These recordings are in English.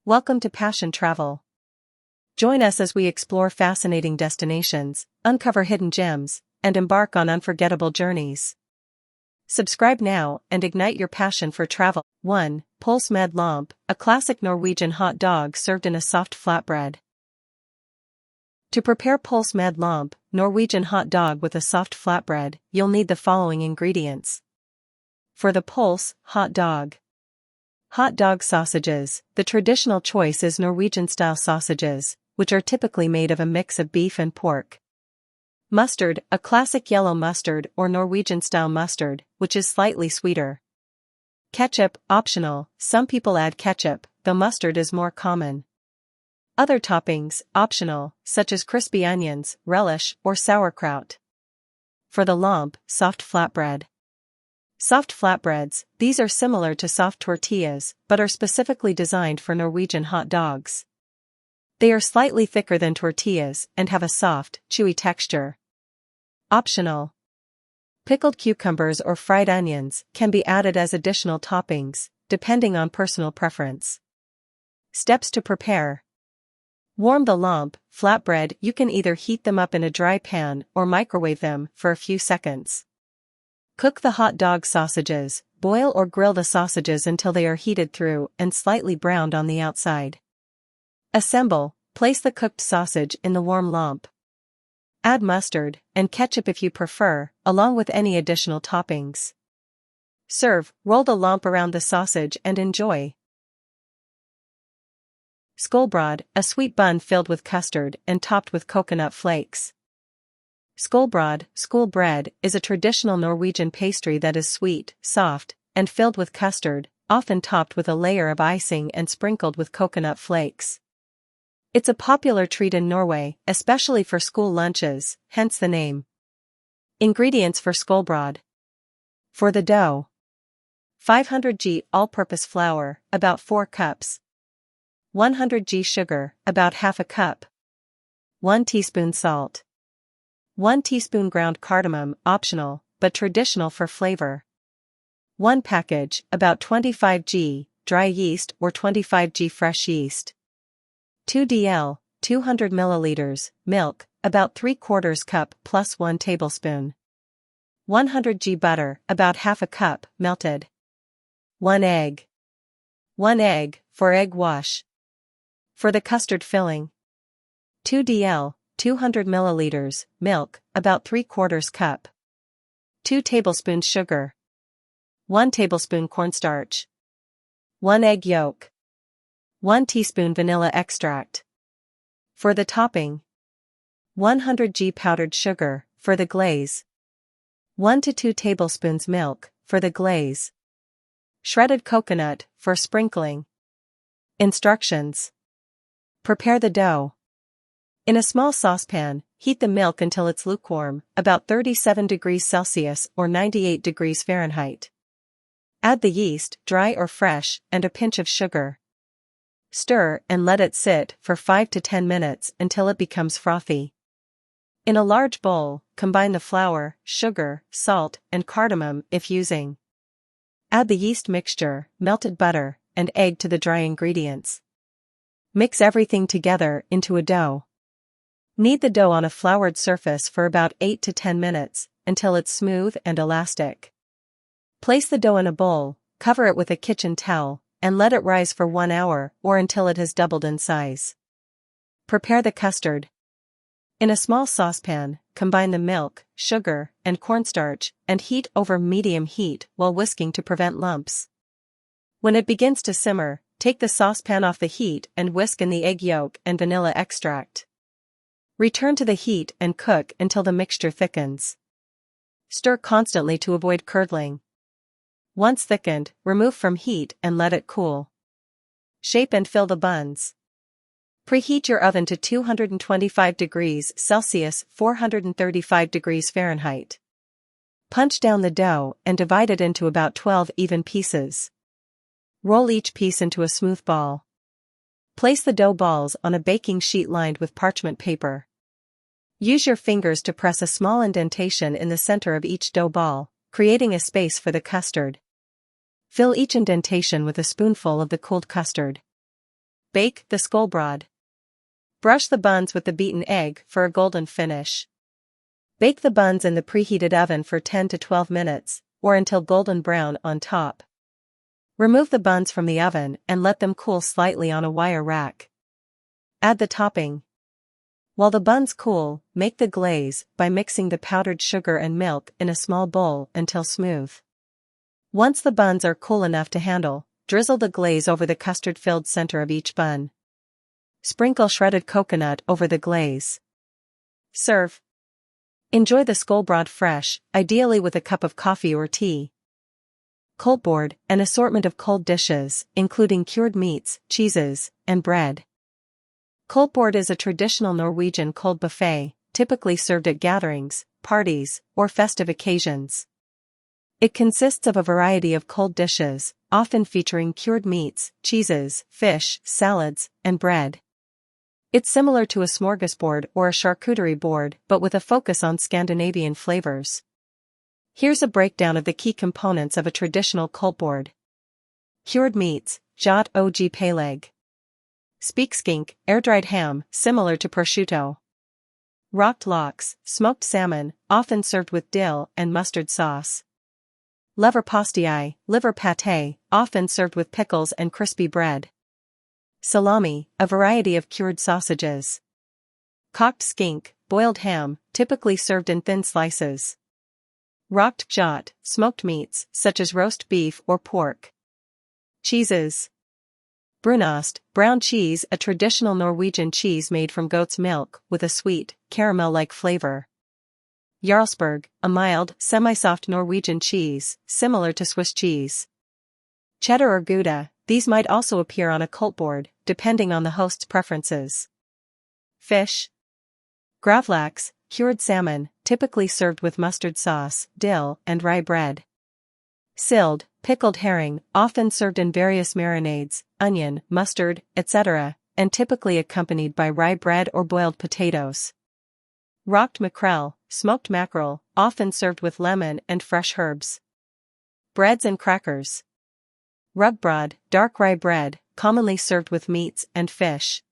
Welcome to Passion Travel. Join us as we explore fascinating destinations, uncover hidden gems, and embark on unforgettable journeys. Subscribe now and ignite your passion for travel. 1. Pølse med lompe, a classic Norwegian hot dog served in a soft flatbread. To prepare pølse med lompe, Norwegian hot dog with a soft flatbread, you'll need the following ingredients. For the pølse, hot dog. Hot dog sausages. The traditional choice is Norwegian-style sausages, which are typically made of a mix of beef and pork. Mustard, a classic yellow mustard or Norwegian-style mustard, which is slightly sweeter. Ketchup, optional. Some people add ketchup, though mustard is more common. Other toppings, optional, such as crispy onions, relish, or sauerkraut. For the lompe, soft flatbread. Soft flatbreads, these are similar to soft tortillas, but are specifically designed for Norwegian hot dogs. They are slightly thicker than tortillas and have a soft, chewy texture. Optional. Pickled cucumbers or fried onions can be added as additional toppings, depending on personal preference. Steps to prepare. Warm the lompe, flatbread. You can either heat them up in a dry pan or microwave them for a few seconds. Cook the hot dog sausages. Boil or grill the sausages until they are heated through and slightly browned on the outside. Assemble. Place the cooked sausage in the warm lompe. Add mustard and ketchup if you prefer, along with any additional toppings. Serve. Roll the lompe around the sausage and enjoy. Skolebrød, a sweet bun filled with custard and topped with coconut flakes. Skolebrød, is a traditional Norwegian pastry that is sweet, soft, and filled with custard, often topped with a layer of icing and sprinkled with coconut flakes. It's a popular treat in Norway, especially for school lunches, hence the name. Ingredients for skolebrød. For the dough. 500 g all-purpose flour, about 4 cups. 100 g sugar, about half a cup. 1 teaspoon salt. 1 teaspoon ground cardamom, optional, but traditional for flavor. 1 package, about 25 g, dry yeast or 25 g fresh yeast. 2 dl, 200 milliliters, milk, about 3/4 cup plus 1 tablespoon. 100 g butter, about half a cup, melted. 1 egg. 1 egg, for egg wash. For the custard filling. 2 dl, 200 milliliters, milk, about 3/4 cup. 2 tablespoons sugar. 1 tablespoon cornstarch. 1 egg yolk. 1 teaspoon vanilla extract. For the topping. 100 g powdered sugar, for the glaze. 1 to 2 tablespoons milk, for the glaze. Shredded coconut, for sprinkling. Instructions. Prepare the dough. In a small saucepan, heat the milk until it's lukewarm, about 37 degrees Celsius or 98 degrees Fahrenheit. Add the yeast, dry or fresh, and a pinch of sugar. Stir and let it sit for 5 to 10 minutes until it becomes frothy. In a large bowl, combine the flour, sugar, salt, and cardamom if using. Add the yeast mixture, melted butter, and egg to the dry ingredients. Mix everything together into a dough. Knead the dough on a floured surface for about 8 to 10 minutes, until it's smooth and elastic. Place the dough in a bowl, cover it with a kitchen towel, and let it rise for 1 hour or until it has doubled in size. Prepare the custard. In a small saucepan, combine the milk, sugar, and cornstarch, and heat over medium heat while whisking to prevent lumps. When it begins to simmer, take the saucepan off the heat and whisk in the egg yolk and vanilla extract. Return to the heat and cook until the mixture thickens. Stir constantly to avoid curdling. Once thickened, remove from heat and let it cool. Shape and fill the buns. Preheat your oven to 225 degrees Celsius, 435 degrees Fahrenheit. Punch down the dough and divide it into about 12 even pieces. Roll each piece into a smooth ball. Place the dough balls on a baking sheet lined with parchment paper. Use your fingers to press a small indentation in the center of each dough ball, creating a space for the custard. Fill each indentation with a spoonful of the cooled custard. Bake the Skolebrød. Brush the buns with the beaten egg for a golden finish. Bake the buns in the preheated oven for 10 to 12 minutes, or until golden brown on top. Remove the buns from the oven and let them cool slightly on a wire rack. Add the topping. While the buns cool, make the glaze by mixing the powdered sugar and milk in a small bowl until smooth. Once the buns are cool enough to handle, drizzle the glaze over the custard-filled center of each bun. Sprinkle shredded coconut over the glaze. Serve. Enjoy the Skolebrød fresh, ideally with a cup of coffee or tea. Koldtbord, an assortment of cold dishes, including cured meats, cheeses, and bread. Koldtbord is a traditional Norwegian cold buffet, typically served at gatherings, parties, or festive occasions. It consists of a variety of cold dishes, often featuring cured meats, cheeses, fish, salads, and bread. It's similar to a smorgasbord or a charcuterie board, but with a focus on Scandinavian flavors. Here's a breakdown of the key components of a traditional koldtbord. Cured meats, kjøtt og peleg. Spekeskink, air-dried ham, similar to prosciutto. Røkt laks, smoked salmon, often served with dill and mustard sauce. Leverpostei, liver pâté, often served with pickles and crispy bread. Salami, a variety of cured sausages. Kokt skink, boiled ham, typically served in thin slices. Røkt kjøtt, smoked meats, such as roast beef or pork. Cheeses. Brunost, brown cheese, a traditional Norwegian cheese made from goat's milk with a sweet, caramel-like flavor. Jarlsberg, a mild, semi-soft Norwegian cheese, similar to Swiss cheese. Cheddar or Gouda, these might also appear on a koldtbord, depending on the host's preferences. Fish. Gravlaks, cured salmon, typically served with mustard sauce, dill, and rye bread. Sild, pickled herring, often served in various marinades, onion, mustard, etc., and typically accompanied by rye bread or boiled potatoes. Røkt makrell, smoked mackerel, often served with lemon and fresh herbs. Breads and crackers. Rugbrød, dark rye bread, commonly served with meats and fish.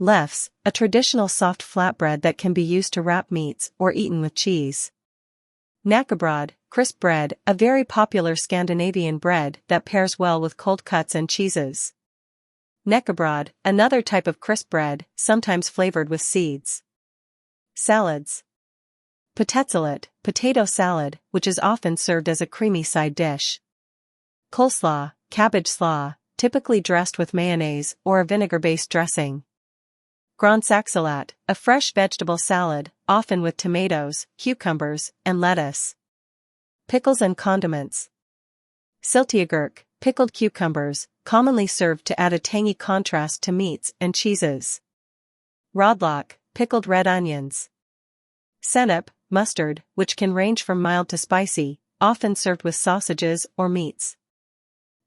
Lefse, a traditional soft flatbread that can be used to wrap meats or eaten with cheese. Knækkebrød, crisp bread, a very popular Scandinavian bread that pairs well with cold cuts and cheeses. Knækkebrød, another type of crisp bread, sometimes flavored with seeds. Salads. Potetsalat, potato salad, which is often served as a creamy side dish. Coleslaw, cabbage slaw, typically dressed with mayonnaise or a vinegar-based dressing. Grønnsaksalat, a fresh vegetable salad, often with tomatoes, cucumbers, and lettuce. Pickles and condiments. Sylteagurk, pickled cucumbers, commonly served to add a tangy contrast to meats and cheeses. Rødløk, pickled red onions. Sennep, mustard, which can range from mild to spicy, often served with sausages or meats.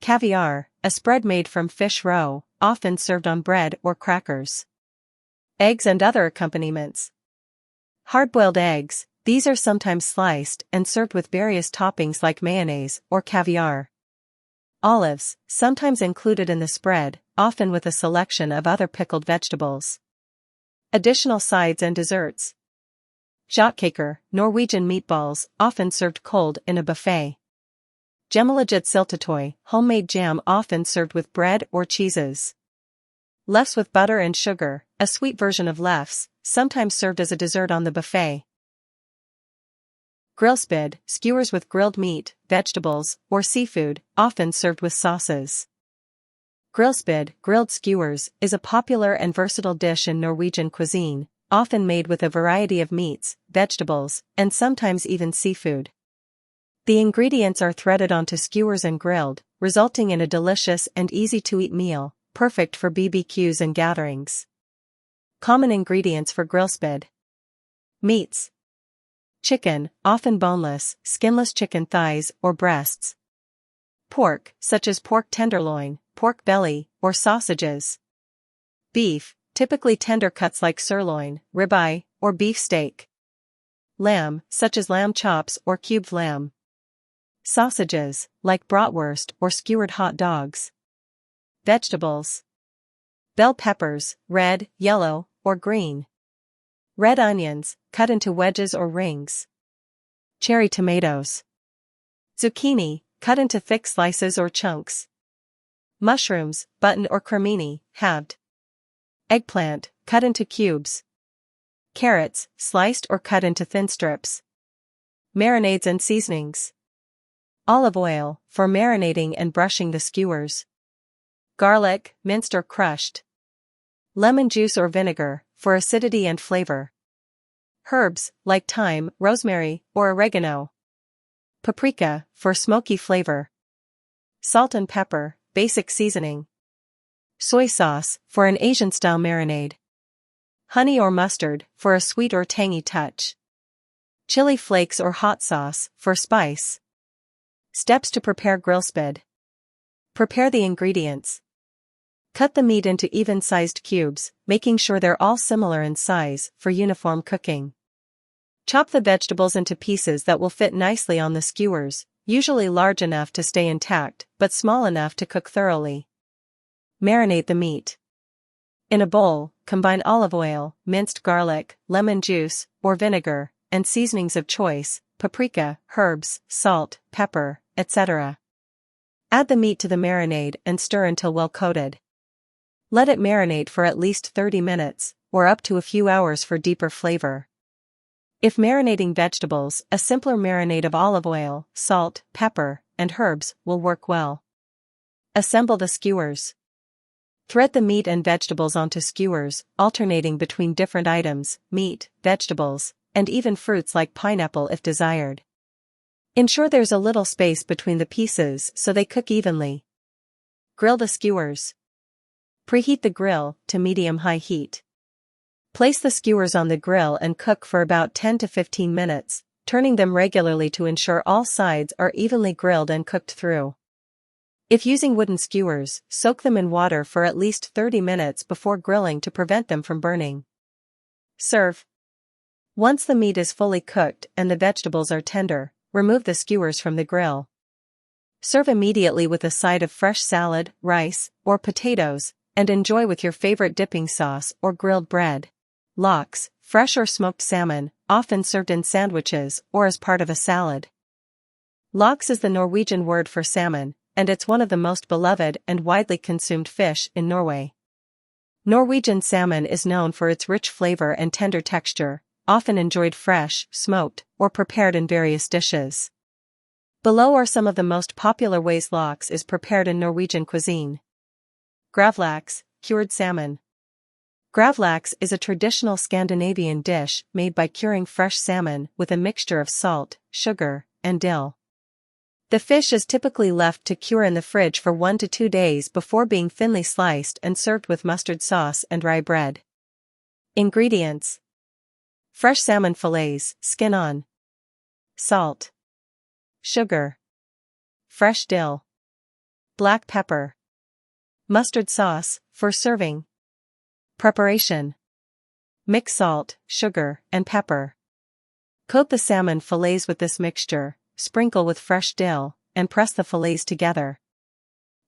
Caviar, a spread made from fish roe, often served on bread or crackers. Eggs and other accompaniments. Hard-boiled eggs, these are sometimes sliced and served with various toppings like mayonnaise or caviar. Olives, sometimes included in the spread, often with a selection of other pickled vegetables. Additional sides and desserts. Kjøttkaker, Norwegian meatballs, often served cold in a buffet. Hjemmelaget syltetøy, homemade jam often served with bread or cheeses. Lefse with butter and sugar, a sweet version of lefse, sometimes served as a dessert on the buffet. Grillspyd, skewers with grilled meat, vegetables, or seafood, often served with sauces. Grillspyd, grilled skewers, is a popular and versatile dish in Norwegian cuisine, often made with a variety of meats, vegetables, and sometimes even seafood. The ingredients are threaded onto skewers and grilled, resulting in a delicious and easy-to-eat meal, perfect for BBQs and gatherings. Common ingredients for grillspyd. Meats. Chicken, often boneless, skinless chicken thighs or breasts. Pork, such as pork tenderloin, pork belly, or sausages. Beef, typically tender cuts like sirloin, ribeye, or beef steak. Lamb, such as lamb chops or cubed lamb. Sausages, like bratwurst or skewered hot dogs. Vegetables. Bell peppers, red, yellow, or green. Red onions, cut into wedges or rings. Cherry tomatoes. Zucchini, cut into thick slices or chunks. Mushrooms, button or cremini, halved. Eggplant, cut into cubes. Carrots, sliced or cut into thin strips. Marinades and seasonings. Olive oil, for marinating and brushing the skewers. Garlic, minced or crushed. Lemon juice or vinegar, for acidity and flavor. Herbs, like thyme, rosemary, or oregano. Paprika, for smoky flavor. Salt and pepper, basic seasoning. Soy sauce, for an Asian-style marinade. Honey or mustard, for a sweet or tangy touch. Chili flakes or hot sauce, for spice. Steps to prepare grillspyd. Prepare the ingredients. Cut the meat into even-sized cubes, making sure they're all similar in size for uniform cooking. Chop the vegetables into pieces that will fit nicely on the skewers, usually large enough to stay intact, but small enough to cook thoroughly. Marinate the meat. In a bowl, combine olive oil, minced garlic, lemon juice, or vinegar, and seasonings of choice, paprika, herbs, salt, pepper, etc. Add the meat to the marinade and stir until well coated. Let it marinate for at least 30 minutes, or up to a few hours for deeper flavor. If marinating vegetables, a simpler marinade of olive oil, salt, pepper, and herbs will work well. Assemble the skewers. Thread the meat and vegetables onto skewers, alternating between different items, meat, vegetables, and even fruits like pineapple if desired. Ensure there's a little space between the pieces so they cook evenly. Grill the skewers. Preheat the grill to medium-high heat. Place the skewers on the grill and cook for about 10 to 15 minutes, turning them regularly to ensure all sides are evenly grilled and cooked through. If using wooden skewers, soak them in water for at least 30 minutes before grilling to prevent them from burning. Serve. Once the meat is fully cooked and the vegetables are tender, remove the skewers from the grill. Serve immediately with a side of fresh salad, rice, or potatoes, and enjoy with your favorite dipping sauce or grilled bread. Lox, fresh or smoked salmon, often served in sandwiches or as part of a salad. Lox is the Norwegian word for salmon, and it's one of the most beloved and widely consumed fish in Norway. Norwegian salmon is known for its rich flavor and tender texture, often enjoyed fresh, smoked, or prepared in various dishes. Below are some of the most popular ways lox is prepared in Norwegian cuisine. Gravlaks, cured salmon. Gravlaks is a traditional Scandinavian dish made by curing fresh salmon with a mixture of salt, sugar, and dill. The fish is typically left to cure in the fridge for 1 to 2 days before being thinly sliced and served with mustard sauce and rye bread. Ingredients: fresh salmon fillets, skin on. Salt. Sugar. Fresh dill. Black pepper. Mustard sauce, for serving. Preparation: mix salt, sugar, and pepper. Coat the salmon fillets with this mixture, sprinkle with fresh dill, and press the fillets together.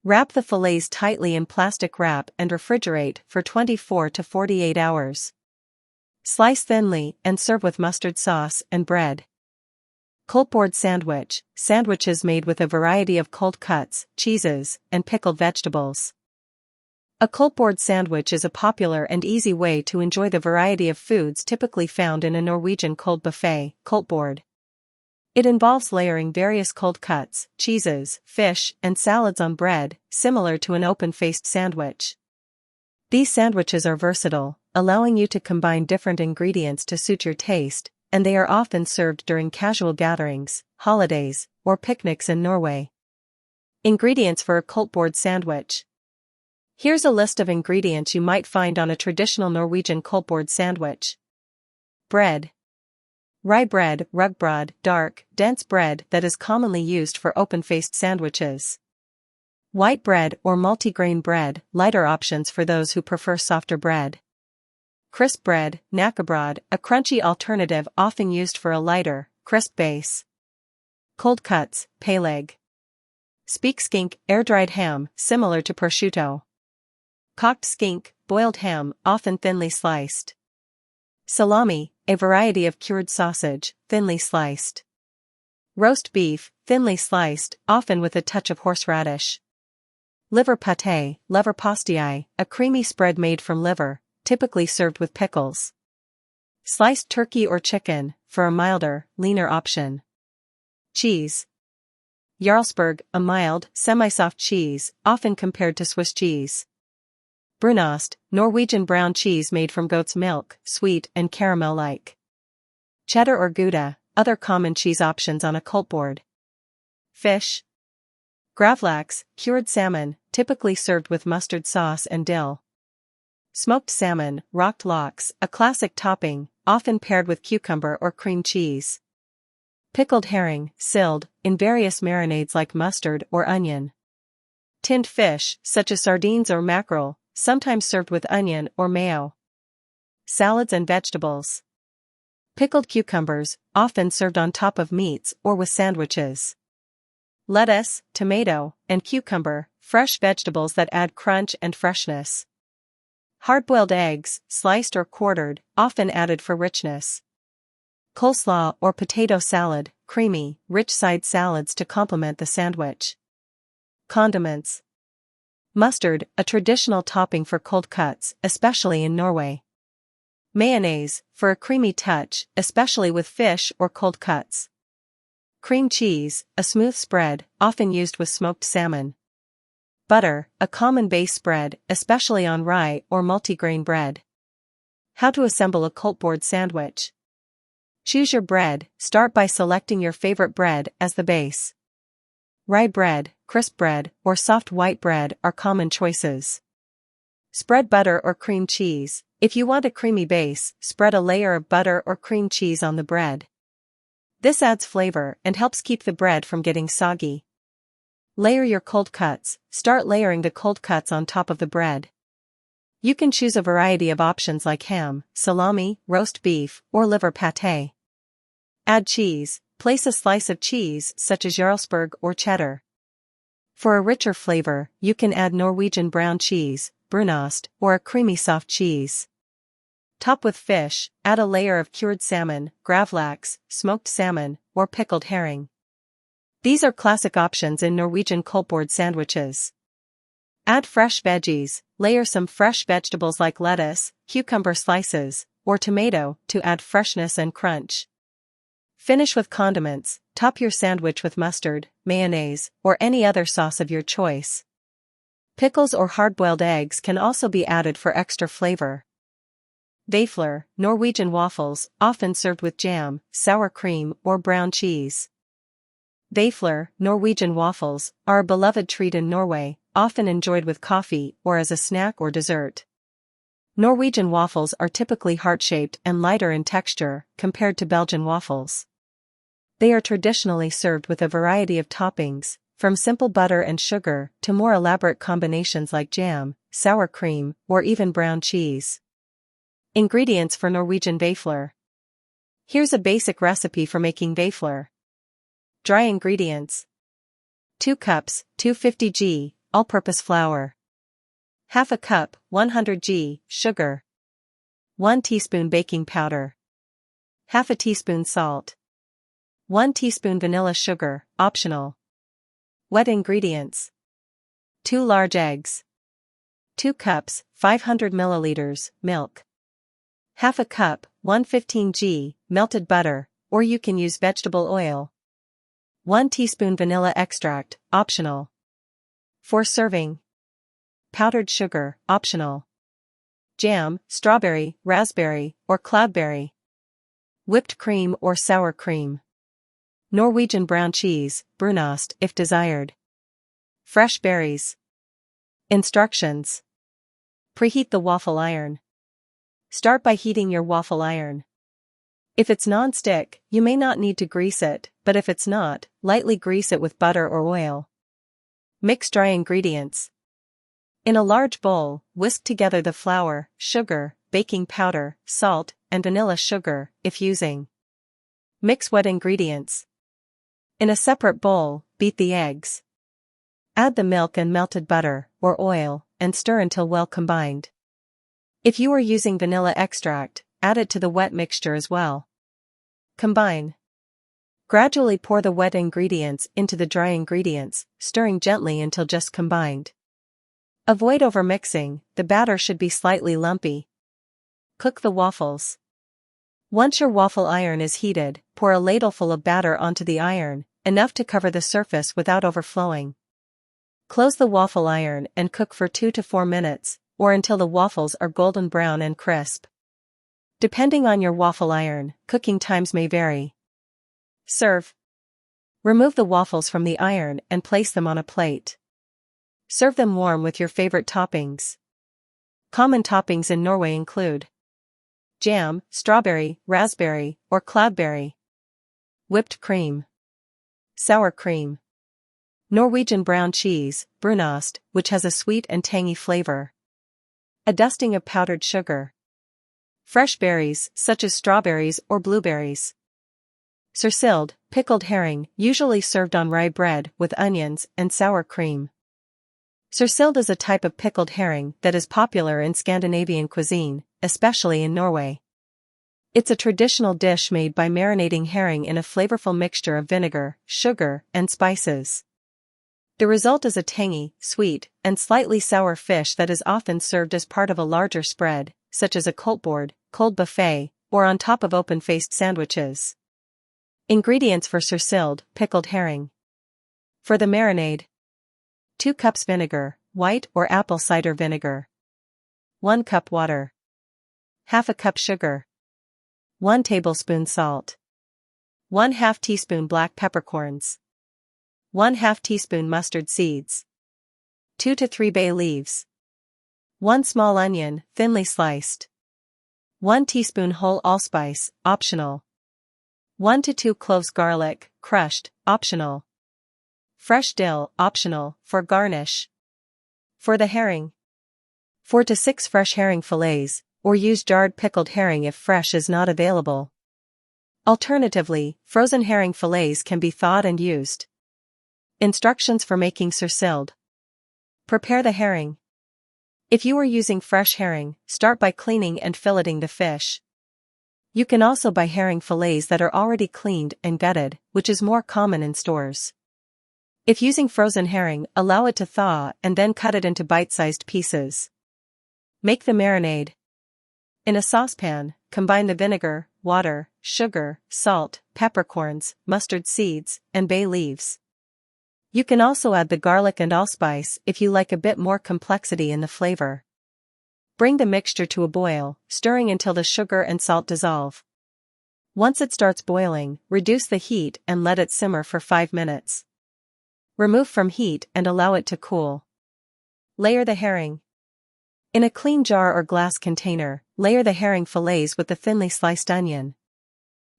Wrap the fillets tightly in plastic wrap and refrigerate for 24 to 48 hours. Slice thinly and serve with mustard sauce and bread. Koldtbord Sandwich, sandwiches made with a variety of cold cuts, cheeses, and pickled vegetables. A Koldtbord sandwich is a popular and easy way to enjoy the variety of foods typically found in a Norwegian cold buffet, Koldtbord. It involves layering various cold cuts, cheeses, fish, and salads on bread, similar to an open-faced sandwich. These sandwiches are versatile, allowing you to combine different ingredients to suit your taste, and they are often served during casual gatherings, holidays, or picnics in Norway. Ingredients for a Koldtbord sandwich. Here's a list of ingredients you might find on a traditional Norwegian Koldtbord sandwich. Bread. Rye bread, rugbrød, dark, dense bread that is commonly used for open-faced sandwiches. White bread or multigrain bread, lighter options for those who prefer softer bread. Crisp bread, knekkebrød, a crunchy alternative often used for a lighter, crisp base. Cold cuts, pålegg. Speakskink, air-dried ham, similar to prosciutto. Cocked skink, boiled ham, often thinly sliced. Salami, a variety of cured sausage, thinly sliced. Roast beef, thinly sliced, often with a touch of horseradish. Liver pâté, leverpastei, a creamy spread made from liver, typically served with pickles. Sliced turkey or chicken, for a milder, leaner option. Cheese. Jarlsberg, a mild, semi-soft cheese, often compared to Swiss cheese. Brunost, Norwegian brown cheese made from goat's milk, sweet and caramel-like. Cheddar or Gouda, other common cheese options on a Koldtbord. Fish. Gravlaks, cured salmon, typically served with mustard sauce and dill. Smoked salmon, rocked lox, a classic topping, often paired with cucumber or cream cheese. Pickled herring, Sursild, in various marinades like mustard or onion. Tinned fish, such as sardines or mackerel, sometimes served with onion or mayo. Salads and vegetables. Pickled cucumbers, often served on top of meats or with sandwiches. Lettuce, tomato, and cucumber, fresh vegetables that add crunch and freshness. Hard-boiled eggs, sliced or quartered, often added for richness. Coleslaw or potato salad, creamy, rich side salads to complement the sandwich. Condiments. Mustard, a traditional topping for cold cuts, especially in Norway. Mayonnaise, for a creamy touch, especially with fish or cold cuts. Cream cheese, a smooth spread, often used with smoked salmon. Butter, a common base spread, especially on rye or multigrain bread. How to assemble a Koldtbord sandwich. Choose your bread, start by selecting your favorite bread as the base. Rye bread, crisp bread, or soft white bread are common choices. Spread butter or cream cheese. If you want a creamy base, spread a layer of butter or cream cheese on the bread. This adds flavor and helps keep the bread from getting soggy. Layer your cold cuts. Start layering the cold cuts on top of the bread. You can choose a variety of options like ham, salami, roast beef, or liver pâté. Add cheese. Place a slice of cheese such as Jarlsberg or cheddar. For a richer flavor, you can add Norwegian brown cheese, brunost, or a creamy soft cheese. Top with fish, add a layer of cured salmon, gravlaks, smoked salmon, or pickled herring. These are classic options in Norwegian Koldtbord sandwiches. Add fresh veggies, layer some fresh vegetables like lettuce, cucumber slices, or tomato to add freshness and crunch. Finish with condiments, top your sandwich with mustard, mayonnaise, or any other sauce of your choice. Pickles or hard-boiled eggs can also be added for extra flavor. Vafler, Norwegian waffles, often served with jam, sour cream, or brown cheese. Vafler, Norwegian waffles, are a beloved treat in Norway, often enjoyed with coffee or as a snack or dessert. Norwegian waffles are typically heart-shaped and lighter in texture compared to Belgian waffles. They are traditionally served with a variety of toppings, from simple butter and sugar to more elaborate combinations like jam, sour cream, or even brown cheese. Ingredients for Norwegian Vafler. Here's a basic recipe for making Vafler. Dry ingredients. 2 cups, 250 g, all-purpose flour. Half a cup, 100 g, sugar. 1 teaspoon baking powder. Half a teaspoon salt. 1 teaspoon vanilla sugar, optional. Wet ingredients. 2 large eggs. 2 cups, 500 milliliters, milk. Half a cup, 115 g, melted butter, or you can use vegetable oil. 1 teaspoon vanilla extract, optional. For serving. Powdered sugar, optional. Jam, strawberry, raspberry, or cloudberry. Whipped cream or sour cream. Norwegian brown cheese, brunost if desired. Fresh berries. Instructions. Preheat the waffle iron. Start by heating your waffle iron. If it's non-stick, you may not need to grease it, but if it's not, lightly grease it with butter or oil. Mix dry ingredients. In a large bowl, whisk together the flour, sugar, baking powder, salt, and vanilla sugar, if using. Mix wet ingredients. In a separate bowl, beat the eggs. Add the milk and melted butter, or oil, and stir until well combined. If you are using vanilla extract, add it to the wet mixture as well. Combine. Gradually pour the wet ingredients into the dry ingredients, stirring gently until just combined. Avoid overmixing, the batter should be slightly lumpy. Cook the waffles. Once your waffle iron is heated, pour a ladleful of batter onto the iron, enough to cover the surface without overflowing. Close the waffle iron and cook for 2 to 4 minutes, or until the waffles are golden brown and crisp. Depending on your waffle iron, cooking times may vary. Serve. Remove the waffles from the iron and place them on a plate. Serve them warm with your favorite toppings. Common toppings in Norway include jam, strawberry, raspberry, or cloudberry. Whipped cream. Sour cream. Norwegian brown cheese, brunost, which has a sweet and tangy flavor. A dusting of powdered sugar. Fresh berries, such as strawberries or blueberries. Sursild, pickled herring, usually served on rye bread with onions and sour cream. Sursild is a type of pickled herring that is popular in Scandinavian cuisine, especially in Norway. It's a traditional dish made by marinating herring in a flavorful mixture of vinegar, sugar, and spices. The result is a tangy, sweet, and slightly sour fish that is often served as part of a larger spread, such as a Koldtbord, cold buffet, or on top of open-faced sandwiches. Ingredients for sursild, pickled herring. For the marinade: 2 cups vinegar, white or apple cider vinegar. 1 cup water. Half a cup sugar. 1 tablespoon salt. 1/2 teaspoon black peppercorns. 1/2 teaspoon mustard seeds. 2 to 3 bay leaves. 1 small onion, thinly sliced. 1 teaspoon whole allspice, optional. 1 to 2 cloves garlic, crushed, optional. Fresh dill, optional, for garnish. For the herring: 4 to 6 fresh herring fillets, or use jarred pickled herring if fresh is not available. Alternatively, frozen herring fillets can be thawed and used. Instructions for making sursild. Prepare the herring. If you are using fresh herring, start by cleaning and filleting the fish. You can also buy herring fillets that are already cleaned and gutted, which is more common in stores. If using frozen herring, allow it to thaw and then cut it into bite-sized pieces. Make the marinade. In a saucepan, combine the vinegar, water, sugar, salt, peppercorns, mustard seeds, and bay leaves. You can also add the garlic and allspice if you like a bit more complexity in the flavor. Bring the mixture to a boil, stirring until the sugar and salt dissolve. Once it starts boiling, reduce the heat and let it simmer for 5 minutes. Remove from heat and allow it to cool. Layer the herring. In a clean jar or glass container, layer the herring fillets with the thinly sliced onion.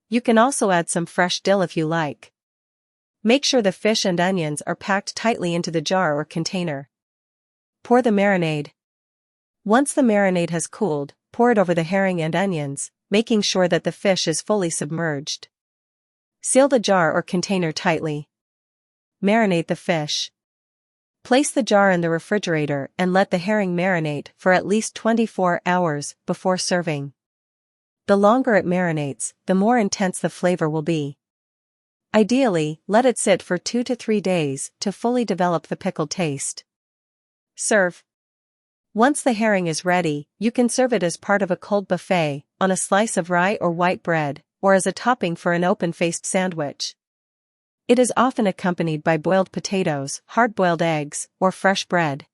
You can also add some fresh dill if you like. Make sure the fish and onions are packed tightly into the jar or container. Pour the marinade. Once the marinade has cooled, pour it over the herring and onions, making sure that the fish is fully submerged. Seal the jar or container tightly. Marinate the fish. Place the jar in the refrigerator and let the herring marinate for at least 24 hours before serving. The longer it marinates, the more intense the flavor will be. Ideally, let it sit for 2 to 3 days to fully develop the pickled taste. Serve. Once the herring is ready, you can serve it as part of a cold buffet, on a slice of rye or white bread, or as a topping for an open-faced sandwich. It is often accompanied by boiled potatoes, hard-boiled eggs, or fresh bread.